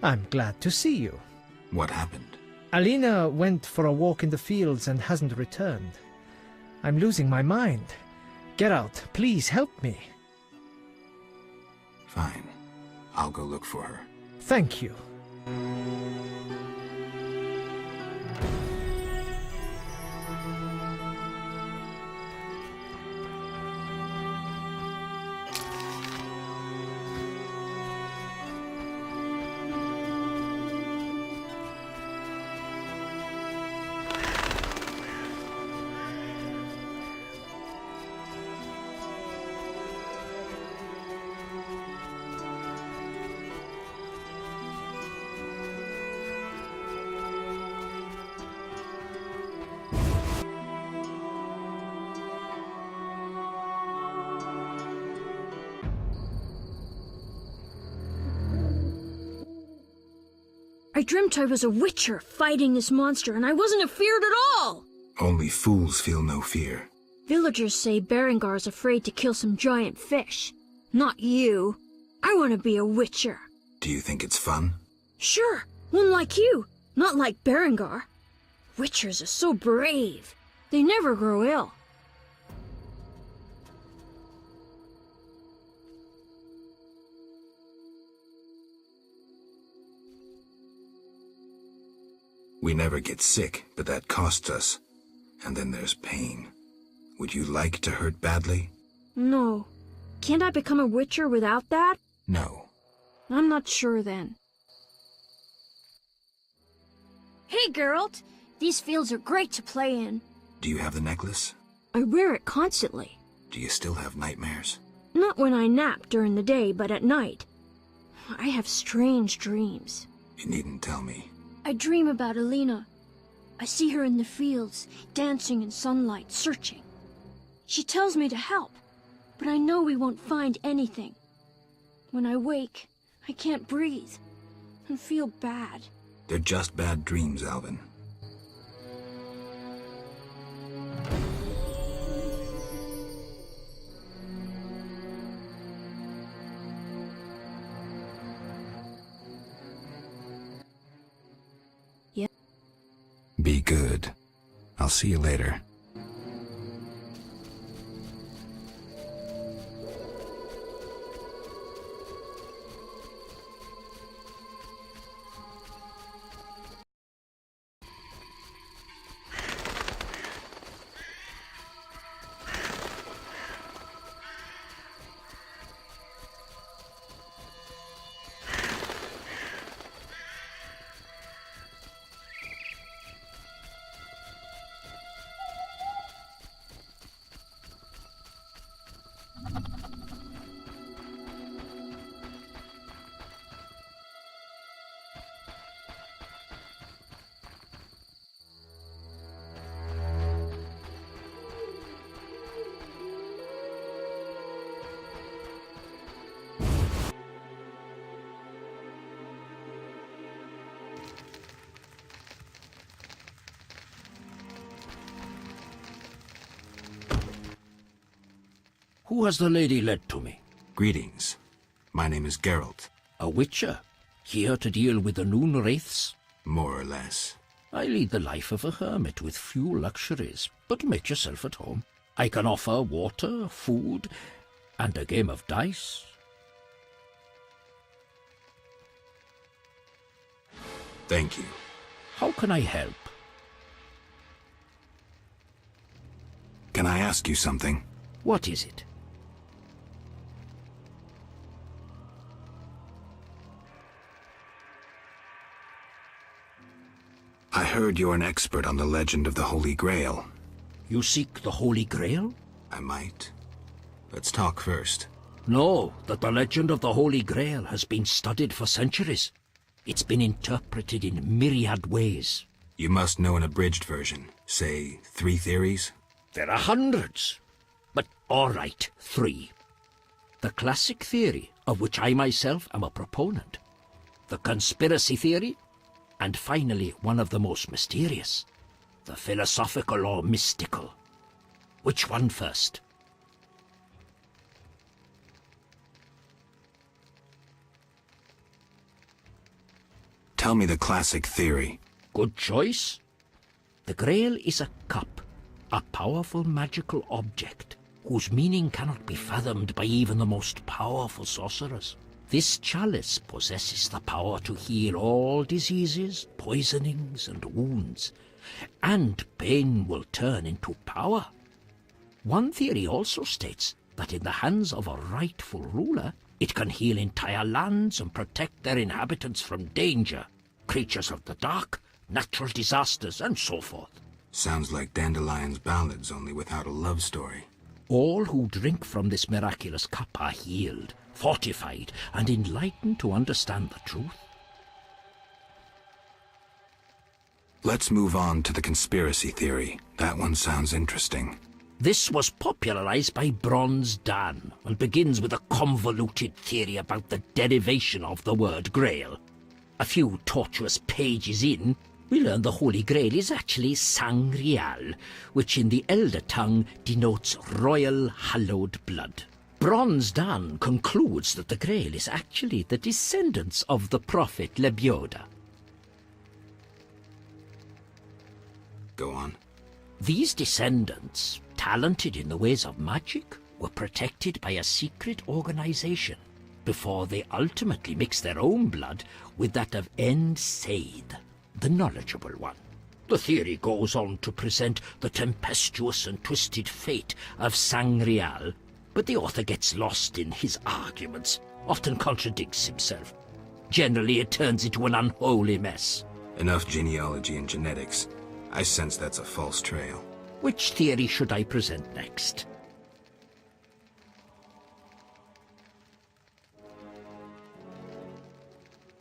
I'm glad to see you. What happened? Alina went for a walk in the fields and hasn't returned. I'm losing my mind. Geralt, please help me. Fine. I'll go look for her. Thank you. I dreamt I was a witcher fighting this monster, and I wasn't afeared at all! Only fools feel no fear. Villagers say Berengar's afraid to kill some giant fish. Not you. I want to be a witcher. Do you think it's fun? Sure, one like you, not like Berengar. Witchers are so brave. They never grow ill. We never get sick, but that costs us. And then there's pain. Would you like to hurt badly? No. Can't I become a witcher without that? No. I'm not sure then. Hey, Geralt! These fields are great to play in. Do you have the necklace? I wear it constantly. Do you still have nightmares? Not when I nap during the day, but at night. I have strange dreams. You needn't tell me. I dream about Alina. I see her in the fields, dancing in sunlight, searching. She tells me to help, but I know we won't find anything. When I wake, I can't breathe and feel bad. They're just bad dreams, Alvin. Yeah. Be good. I'll see you later. Who has the lady led to me? Greetings. My name is Geralt. A witcher, here to deal with the noon wraiths? More or less. I lead the life of a hermit with few luxuries, but make yourself at home. I can offer water, food, and a game of dice. Thank you. How can I help? Can I ask you something? What is it? I heard you're an expert on the legend of the Holy Grail. You seek the Holy Grail? I might. Let's talk first. Know that the legend of the Holy Grail has been studied for centuries. It's been interpreted in myriad ways. You must know an abridged version. Say, 3 theories? There are hundreds. But all right, 3. The classic theory, of which I myself am a proponent. The conspiracy theory. And finally, one of the most mysterious. The philosophical or mystical. Which one first? Tell me the classic theory. Good choice. The Grail is a cup, a powerful magical object, whose meaning cannot be fathomed by even the most powerful sorcerers. This chalice possesses the power to heal all diseases, poisonings, and wounds, and pain will turn into power. One theory also states that in the hands of a rightful ruler, it can heal entire lands and protect their inhabitants from danger, creatures of the dark, natural disasters, and so forth. Sounds like Dandelion's ballads, only without a love story. All who drink from this miraculous cup are healed, fortified, and enlightened to understand the truth. Let's move on to the conspiracy theory. That one sounds interesting. This was popularized by Bronze Dan and begins with a convoluted theory about the derivation of the word Grail. A few tortuous pages in, we learn the Holy Grail is actually Sangreal, which in the Elder tongue denotes royal hallowed blood. Bronze Dan concludes that the Grail is actually the descendants of the prophet Lebioda. Go on. These descendants, talented in the ways of magic, were protected by a secret organization before they ultimately mixed their own blood with that of Said, the knowledgeable one. The theory goes on to present the tempestuous and twisted fate of Sangreal, but the author gets lost in his arguments, often contradicts himself. Generally, it turns into an unholy mess. Enough genealogy and genetics. I sense that's a false trail. Which theory should I present next?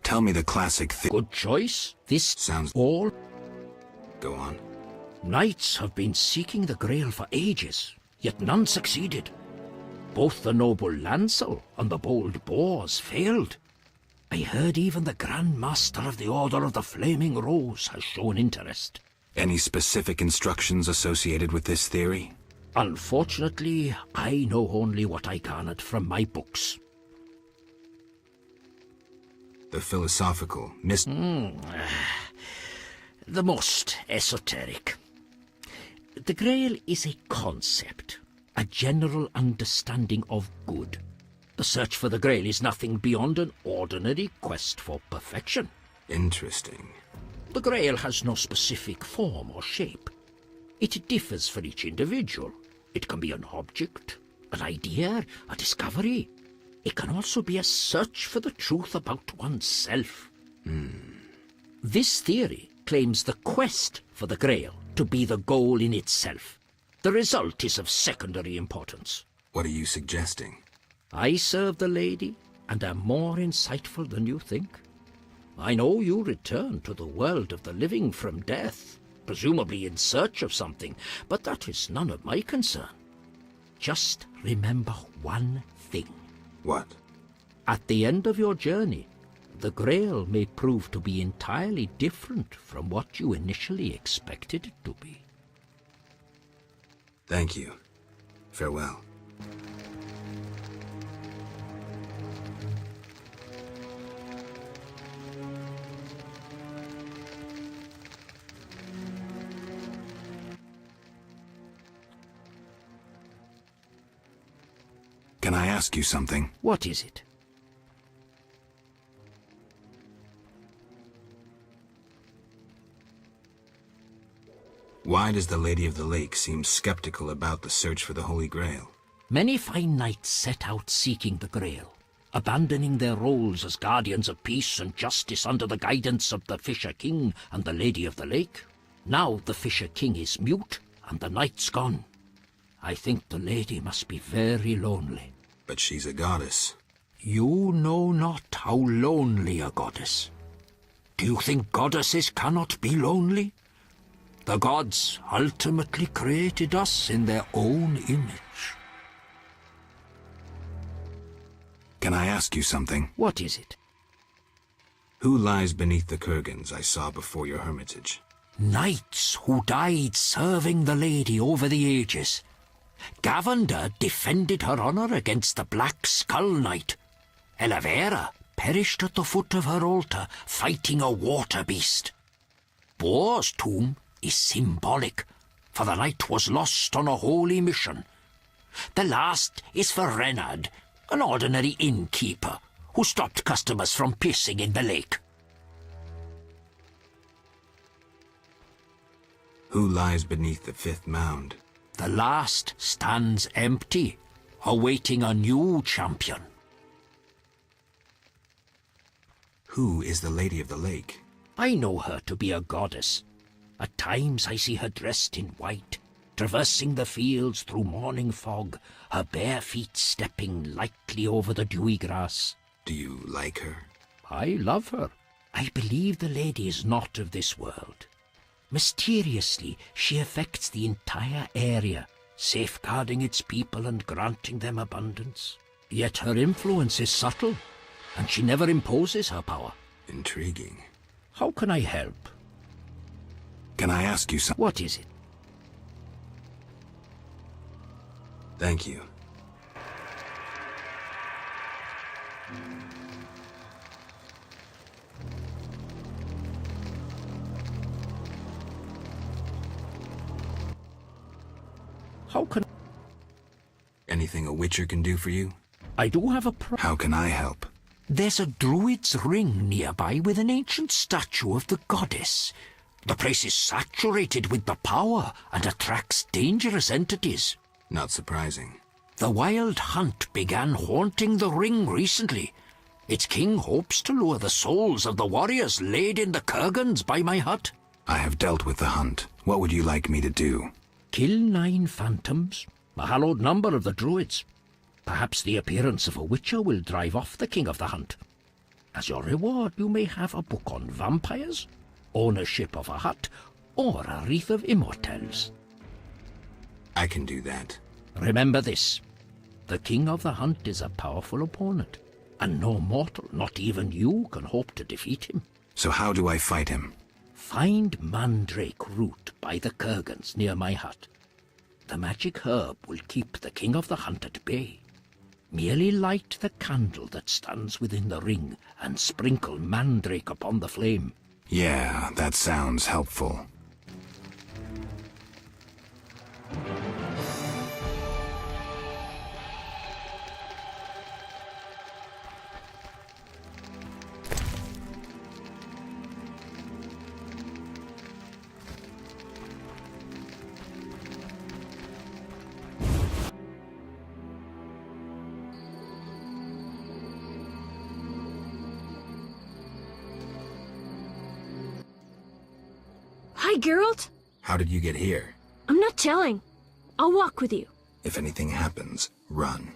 Tell me the classic Good choice. This sounds... all... Go on. Knights have been seeking the Grail for ages, yet none succeeded. Both the noble Lancel and the bold Boars failed. I heard even the Grand Master of the Order of the Flaming Rose has shown interest. Any specific instructions associated with this theory? Unfortunately, I know only what I garnered from my books. The philosophical, The most esoteric. The Grail is a concept, a general understanding of good. The search for the Grail is nothing beyond an ordinary quest for perfection. Interesting. The Grail has no specific form or shape. It differs for each individual. It can be an object, an idea, a discovery. It can also be a search for the truth about oneself. This theory claims the quest for the Grail to be the goal in itself. The result is of secondary importance. What are you suggesting? I serve the lady and am more insightful than you think. I know you return to the world of the living from death, presumably in search of something, but that is none of my concern. Just remember one thing. What? At the end of your journey, the Grail may prove to be entirely different from what you initially expected it to be. Thank you. Farewell. Can I ask you something? What is it? Why does the Lady of the Lake seem skeptical about the search for the Holy Grail? Many fine knights set out seeking the Grail, abandoning their roles as guardians of peace and justice under the guidance of the Fisher King and the Lady of the Lake. Now the Fisher King is mute and the knight's gone. I think the lady must be very lonely. But she's a goddess. You know not how lonely a goddess. Do you think goddesses cannot be lonely? The gods ultimately created us in their own image. Can I ask you something? What is it? Who lies beneath the kurgans I saw before your hermitage? Knights who died serving the lady over the ages. Gavender defended her honor against the Black Skull Knight. Elavera perished at the foot of her altar fighting a water beast. Boar's tomb is symbolic, for the knight was lost on a holy mission. The last is for Reynard, an ordinary innkeeper who stopped customers from pissing in the lake. Who lies beneath the fifth mound? The last stands empty, awaiting a new champion. Who is the Lady of the Lake? I know her to be a goddess. At times I see her dressed in white, traversing the fields through morning fog, her bare feet stepping lightly over the dewy grass. Do you like her? I love her. I believe the lady is not of this world. Mysteriously, she affects the entire area, safeguarding its people and granting them abundance. Yet her influence is subtle, and she never imposes her power. Intriguing. How can I help? Can I ask you something? What is it? Thank you. How can... Anything a witcher can do for you? I do have a How can I help? There's a druid's ring nearby with an ancient statue of the goddess. The place is saturated with the power and attracts dangerous entities. Not surprising. The wild hunt began haunting the ring recently. Its king hopes to lure the souls of the warriors laid in the kurgans by my hut. I have dealt with the hunt. What would you like me to do? Kill 9 phantoms, a hallowed number of the druids. Perhaps the appearance of a witcher will drive off the king of the hunt. As your reward, you may have a book on vampires, ownership of a hut, or a wreath of immortelles. I can do that. Remember this. The king of the hunt is a powerful opponent, and no mortal, not even you, can hope to defeat him. So how do I fight him? Find mandrake root by the kurgans near my hut. The magic herb will keep the king of the hunt at bay. Merely light the candle that stands within the ring and sprinkle mandrake upon the flame. Yeah, that sounds helpful. Hi, Geralt. How did you get here? I'm not telling. I'll walk with you. If anything happens, run.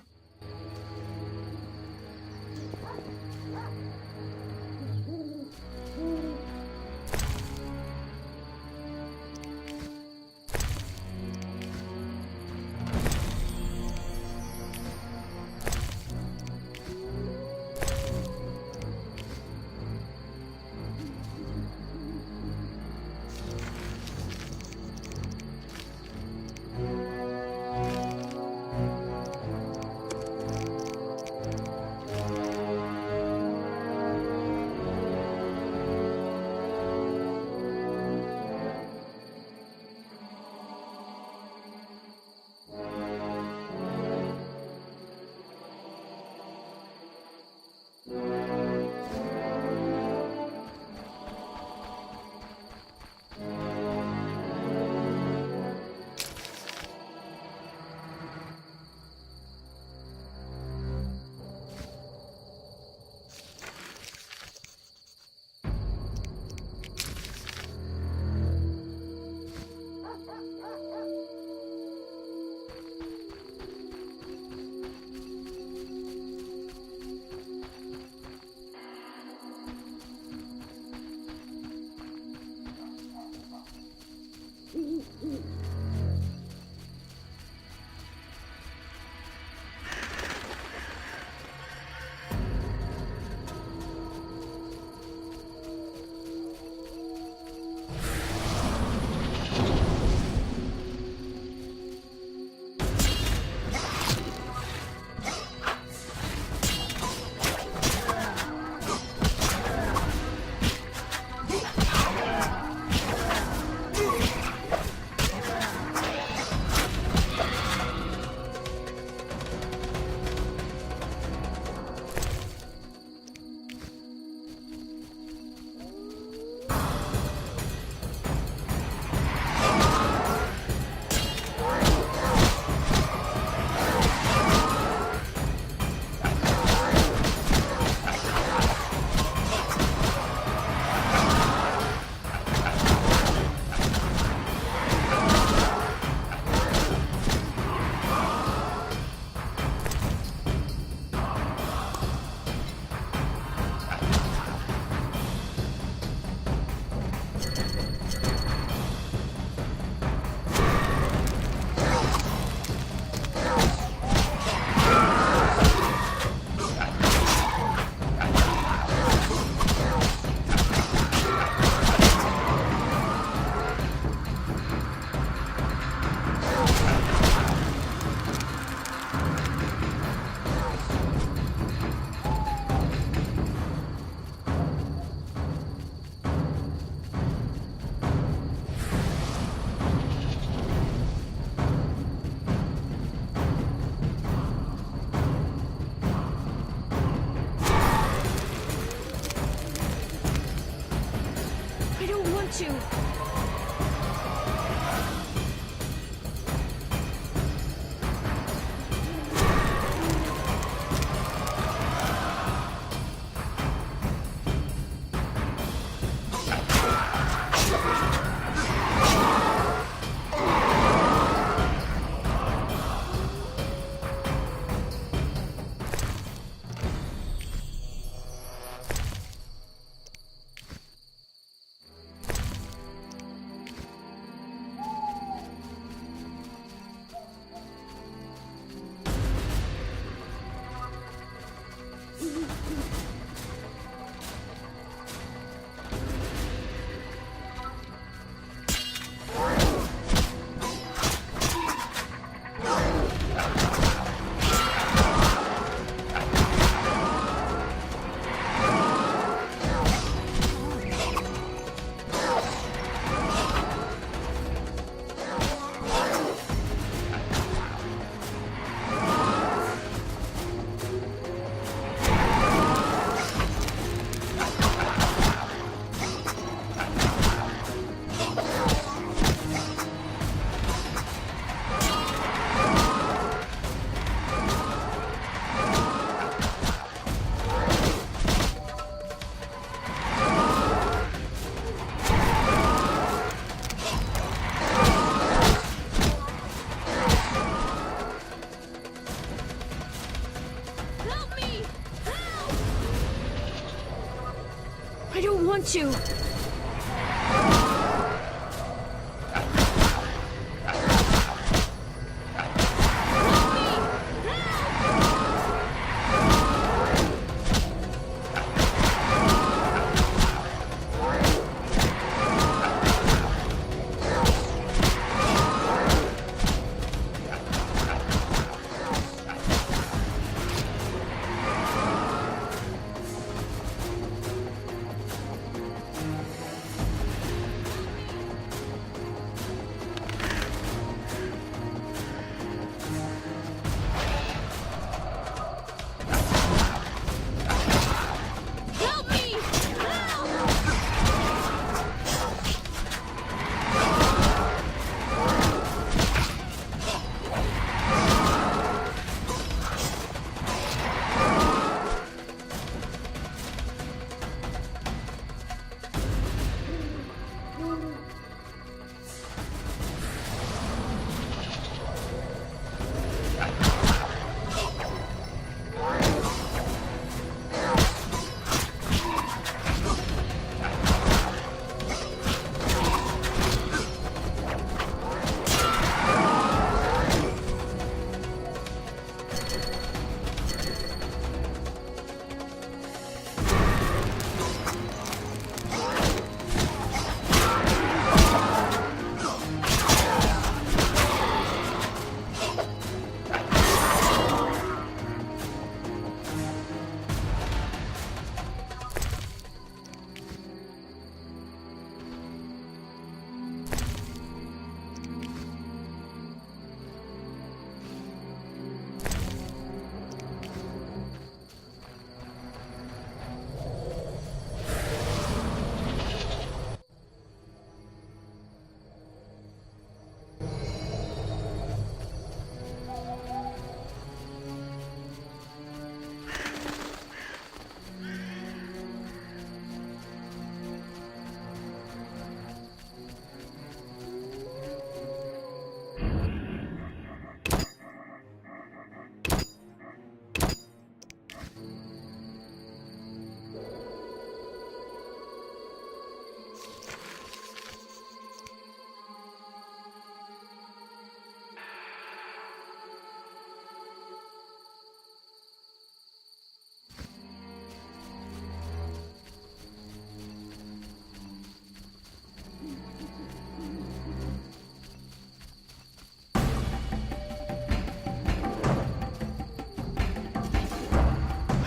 want to. I don't want to.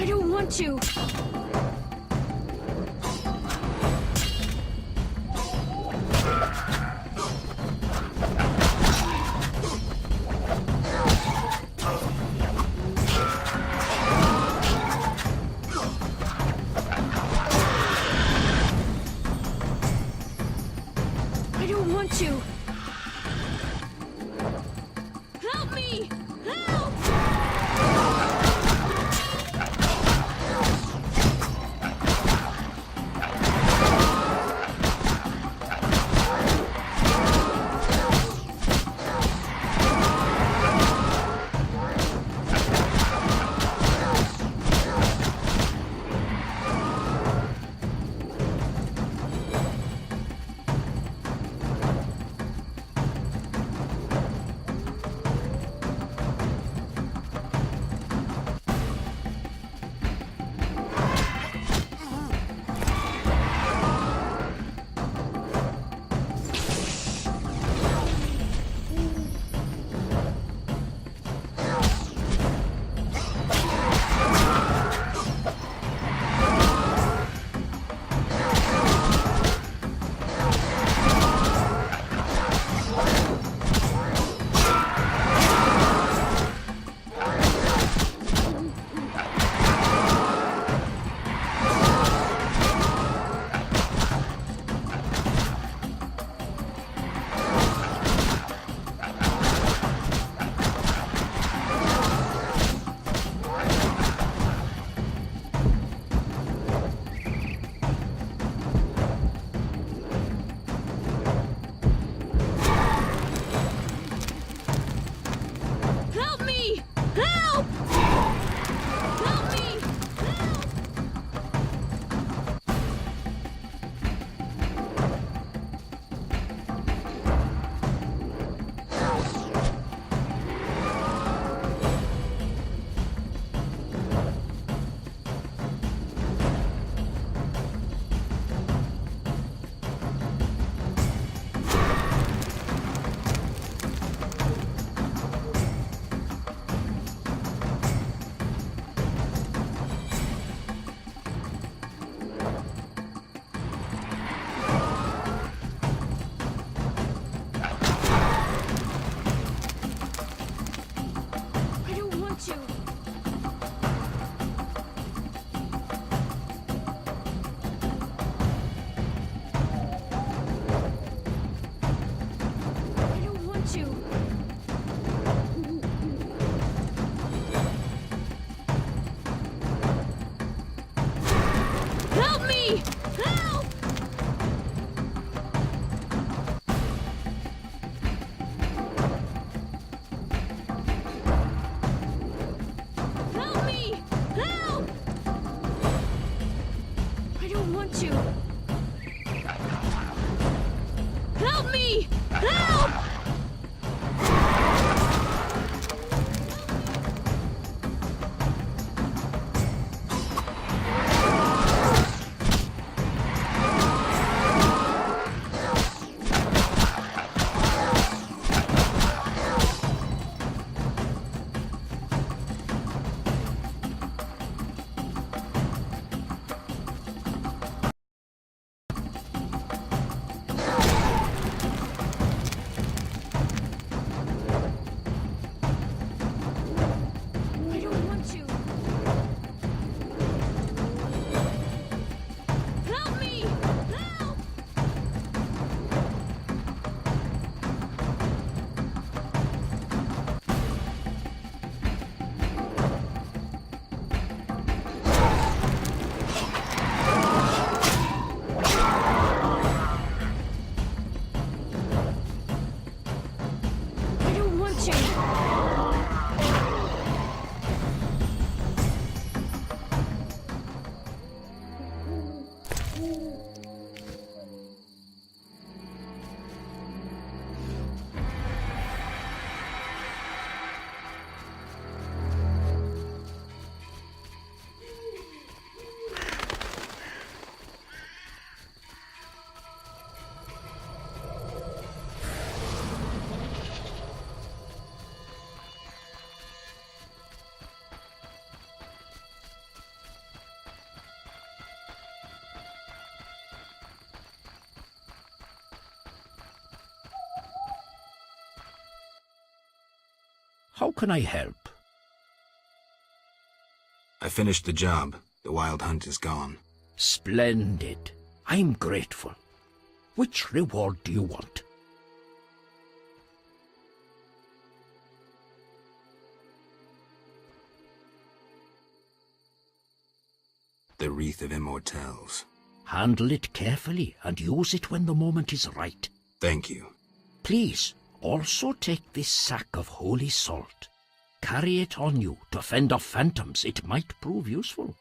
I don't want to. me! Help! Help me! Help! I don't want to. Help me! Help! I don't want to. Help me! Help! I don't want to. How can I help? I finished the job. The wild hunt is gone. Splendid. I'm grateful. Which reward do you want? The Wreath of Immortelles. Handle it carefully and use it when the moment is right. Thank you. Please, also take this sack of holy salt. Carry it on you to fend off phantoms. It might prove useful.